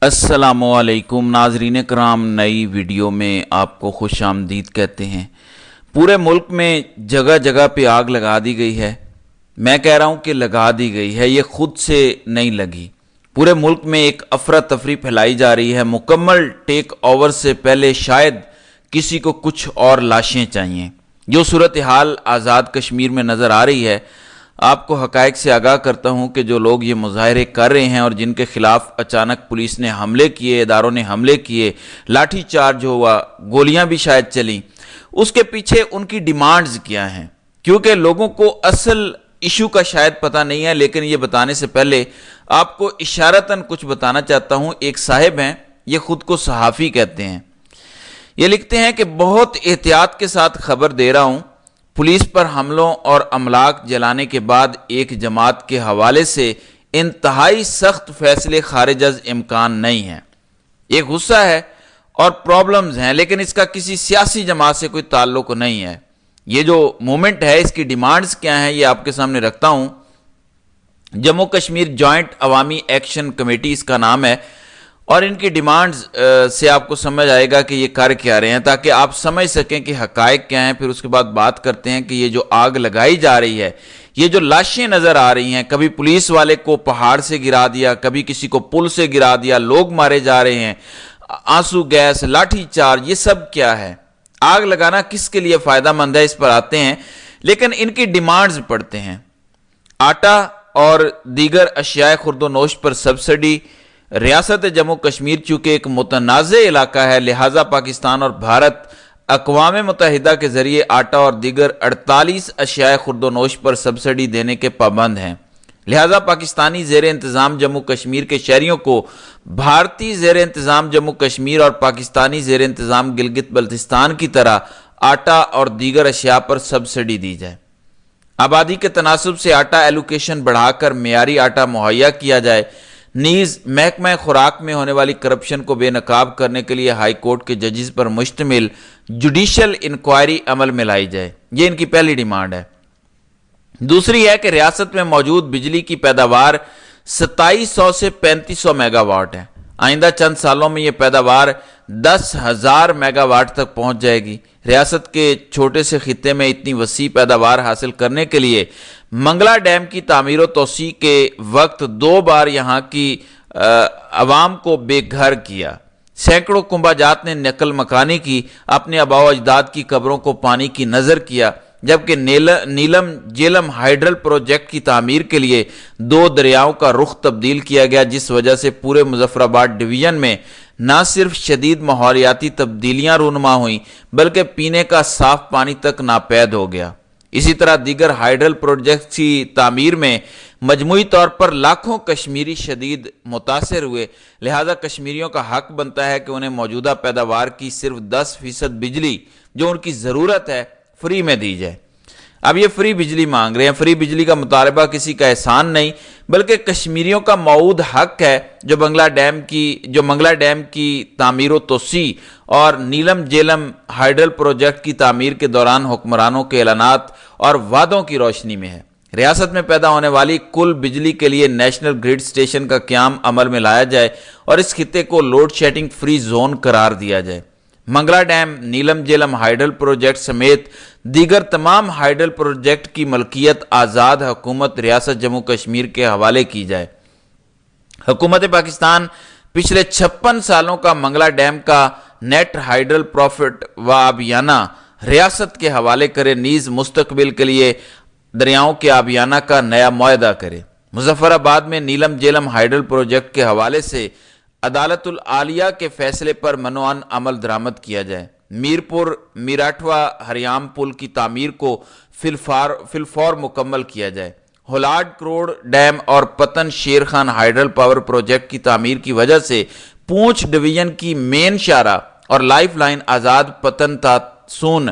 السلام علیکم ناظرین کرام، نئی ویڈیو میں آپ کو خوش آمدید کہتے ہیں۔ پورے ملک میں جگہ جگہ پہ آگ لگا دی گئی ہے۔ میں کہہ رہا ہوں کہ لگا دی گئی ہے، یہ خود سے نہیں لگی۔ پورے ملک میں ایک افراتفری پھیلائی جا رہی ہے۔ مکمل ٹیک اوور سے پہلے شاید کسی کو کچھ اور لاشیں چاہیے۔ جو صورتحال آزاد کشمیر میں نظر آ رہی ہے، آپ کو حقائق سے آگاہ کرتا ہوں کہ جو لوگ یہ مظاہرے کر رہے ہیں اور جن کے خلاف اچانک پولیس نے حملے کیے، اداروں نے حملے کیے، لاٹھی چارج ہوا، گولیاں بھی شاید چلیں، اس کے پیچھے ان کی ڈیمانڈز کیا ہیں؟ کیونکہ لوگوں کو اصل ایشو کا شاید پتہ نہیں ہے، لیکن یہ بتانے سے پہلے آپ کو اشارتاً کچھ بتانا چاہتا ہوں۔ ایک صاحب ہیں، یہ خود کو صحافی کہتے ہیں، یہ لکھتے ہیں کہ بہت احتیاط کے ساتھ خبر دے رہا ہوں، پولیس پر حملوں اور املاک جلانے کے بعد ایک جماعت کے حوالے سے انتہائی سخت فیصلے خارج از امکان نہیں ہیں۔ یہ غصہ ہے اور پرابلمز ہیں، لیکن اس کا کسی سیاسی جماعت سے کوئی تعلق نہیں ہے۔ یہ جو مومنٹ ہے، اس کی ڈیمانڈز کیا ہیں، یہ آپ کے سامنے رکھتا ہوں۔ جموں کشمیر جوائنٹ عوامی ایکشن کمیٹی اس کا نام ہے، اور ان کی ڈیمانڈز سے آپ کو سمجھ آئے گا کہ یہ کر کیا رہے ہیں، تاکہ آپ سمجھ سکیں کہ حقائق کیا ہیں۔ پھر اس کے بعد بات کرتے ہیں کہ یہ جو آگ لگائی جا رہی ہے، یہ جو لاشیں نظر آ رہی ہیں، کبھی پولیس والے کو پہاڑ سے گرا دیا، کبھی کسی کو پل سے گرا دیا، لوگ مارے جا رہے ہیں، آنسو گیس، لاٹھی چارج، یہ سب کیا ہے؟ آگ لگانا کس کے لیے فائدہ مند ہے، اس پر آتے ہیں، لیکن ان کی ڈیمانڈز پڑھتے ہیں۔ آٹا اور دیگر اشیاء خورد و نوش پر سبسڈی۔ ریاست جموں کشمیر چونکہ ایک متنازع علاقہ ہے، لہٰذا پاکستان اور بھارت اقوام متحدہ کے ذریعے آٹا اور دیگر 48 اشیاء خورد و نوش پر سبسڈی دینے کے پابند ہیں۔ لہٰذا پاکستانی زیر انتظام جموں کشمیر کے شہریوں کو بھارتی زیر انتظام جموں کشمیر اور پاکستانی زیر انتظام گلگت بلتستان کی طرح آٹا اور دیگر اشیاء پر سبسڈی دی جائے۔ آبادی کے تناسب سے آٹا ایلوکیشن بڑھا کر معیاری آٹا مہیا کیا جائے۔ نیز محکمہ خوراک میں ہونے والی کرپشن کو بے نقاب کرنے کے لیے ہائی کورٹ کے ججز پر مشتمل جوڈیشل انکوائری عمل میں لائی جائے۔ یہ ان کی پہلی ڈیمانڈ ہے۔ دوسری ہے کہ ریاست میں موجود بجلی کی پیداوار 2700 سے 3500 میگا واٹ ہے۔ آئندہ چند سالوں میں یہ پیداوار 10,000 میگا واٹ تک پہنچ جائے گی۔ ریاست کے چھوٹے سے خطے میں اتنی وسیع پیداوار حاصل کرنے کے لیے منگلا ڈیم کی تعمیر و توسیع کے وقت 2 بار یہاں کی عوام کو بے گھر کیا۔ سینکڑوں کنبہ جات نے نقل مکانی کی، اپنے آباء و اجداد کی قبروں کو پانی کی نظر کیا، جبکہ نیلم جیلم ہائیڈرل پروجیکٹ کی تعمیر کے لیے 2 دریاؤں کا رخ تبدیل کیا گیا، جس وجہ سے پورے مظفر آباد ڈویژن میں نہ صرف شدید ماحولیاتی تبدیلیاں رونما ہوئیں، بلکہ پینے کا صاف پانی تک ناپید ہو گیا۔ اسی طرح دیگر ہائیڈرل پروجیکٹ کی تعمیر میں مجموعی طور پر لاکھوں کشمیری شدید متاثر ہوئے، لہذا کشمیریوں کا حق بنتا ہے کہ انہیں موجودہ پیداوار کی صرف 10% بجلی جو ان کی ضرورت ہے فری میں دی جائے۔ اب یہ فری بجلی مانگ رہے ہیں۔ فری بجلی کا مطالبہ کسی کا احسان نہیں، بلکہ کشمیریوں کا موعود حق ہے، جو منگلا ڈیم کی تعمیر و توسیع اور نیلم جیلم ہائیڈرل پروجیکٹ کی تعمیر کے دوران حکمرانوں کے اعلانات اور وعدوں کی روشنی میں ہے۔ ریاست میں پیدا ہونے والی کل بجلی کے لیے نیشنل گریڈ اسٹیشن کا قیام عمل میں لایا جائے اور اس خطے کو لوڈ شیڈنگ فری زون قرار دیا جائے۔ منگلا ڈیم، نیلم جیلم ہائیڈرل پروجیکٹ سمیت دیگر تمام ہائیڈرل پروجیکٹ کی ملکیت آزاد حکومت ریاست جموں کشمیر کے حوالے کی جائے۔ حکومت پاکستان پچھلے 56 سالوں کا منگلا ڈیم کا نیٹ ہائیڈرل پروفٹ و آبیانہ ریاست کے حوالے کرے، نیز مستقبل کے لیے دریاؤں کے آبیانہ کا نیا معاہدہ کرے۔ مظفر آباد میں نیلم جیلم ہائیڈرل پروجیکٹ کے حوالے سے عدالت العالیہ کے فیصلے پر منوعن عمل درآمد کیا جائے۔ میرپور میراٹھوا ہریام پل کی تعمیر کو فی الفور مکمل کیا جائے۔ ہولاڈ کروڑ ڈیم اور پتن شیر خان ہائیڈرل پاور پروجیکٹ کی تعمیر کی وجہ سے پونچھ ڈویژن کی مین شاہراہ اور لائف لائن آزاد پتن تاسون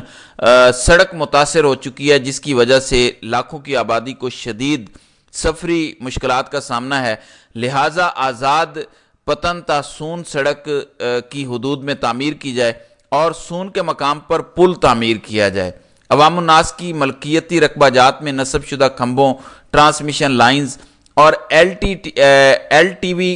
سڑک متاثر ہو چکی ہے، جس کی وجہ سے لاکھوں کی آبادی کو شدید سفری مشکلات کا سامنا ہے۔ لہٰذا آزاد پتن تاسون سڑک کی حدود میں تعمیر کی جائے اور سون کے مقام پر پل تعمیر کیا جائے۔ عوام الناس کی ملکیتی رقبہ جات میں نصب شدہ کھمبوں، ٹرانسمیشن لائنز اور ایل ٹی وی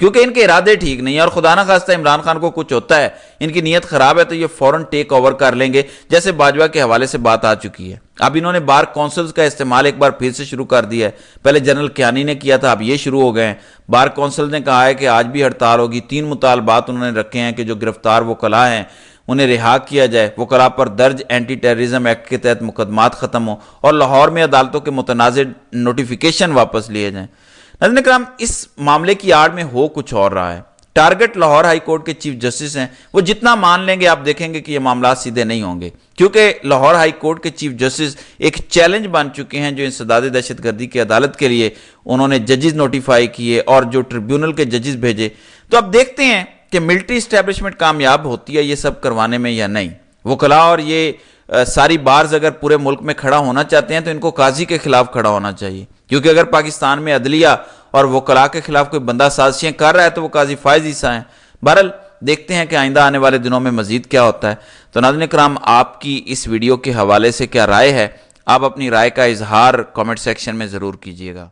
کیونکہ ان کے ارادے ٹھیک نہیں ہیں، اور خدا نہ خواستہ عمران خان کو کچھ ہوتا ہے، ان کی نیت خراب ہے تو یہ فوراً ٹیک اوور کر لیں گے، جیسے باجوہ کے حوالے سے بات آ چکی ہے۔ اب انہوں نے بار کونسلز کا استعمال ایک بار پھر سے شروع کر دیا ہے، پہلے جنرل کیانی نے کیا تھا، اب یہ شروع ہو گئے ہیں۔ بار کونسل نے کہا ہے کہ آج بھی ہڑتال ہوگی، 3 مطالبات انہوں نے رکھے ہیں کہ جو گرفتار وکلاء ہیں انہیں رہا کیا جائے، وکلاء پر درج اینٹی ٹیررزم ایکٹ کے تحت مقدمات ختم ہوں، اور لاہور میں عدالتوں کے متنازع نوٹیفیکیشن واپس لیے جائیں۔ ناظرین اکرام، اس معاملے کی آڑ میں ہو کچھ اور رہا ہے۔ ٹارگٹ لاہور ہائی کورٹ کے چیف جسٹس ہیں، وہ جتنا مان لیں گے آپ دیکھیں گے کہ یہ معاملات سیدھے نہیں ہوں گے، کیونکہ لاہور ہائی کورٹ کے چیف جسٹس ایک چیلنج بن چکے ہیں، جو انسداد دہشت گردی کی عدالت کے لیے انہوں نے ججز نوٹیفائی کیے اور جو ٹریبیونل کے ججز بھیجے۔ تو اب دیکھتے ہیں کہ ملٹری اسٹیبلشمنٹ کامیاب ہوتی ہے یہ سب کروانے میں یا نہیں۔ وکلاء اور یہ ساری بارز اگر پورے ملک میں کھڑا ہونا چاہتے ہیں تو ان کو قاضی کے خلاف کھڑا ہونا چاہیے، کیونکہ اگر پاکستان میں عدلیہ اور وکلاء کے خلاف کوئی بندہ سازشیں کر رہا ہے تو وہ قاضی فائز عیسیٰ ہیں۔ بہرحال دیکھتے ہیں کہ آئندہ آنے والے دنوں میں مزید کیا ہوتا ہے۔ تو ناظرین کرام، آپ کی اس ویڈیو کے حوالے سے کیا رائے ہے؟ آپ اپنی رائے کا اظہار کامنٹ سیکشن میں ضرور کیجیے گا۔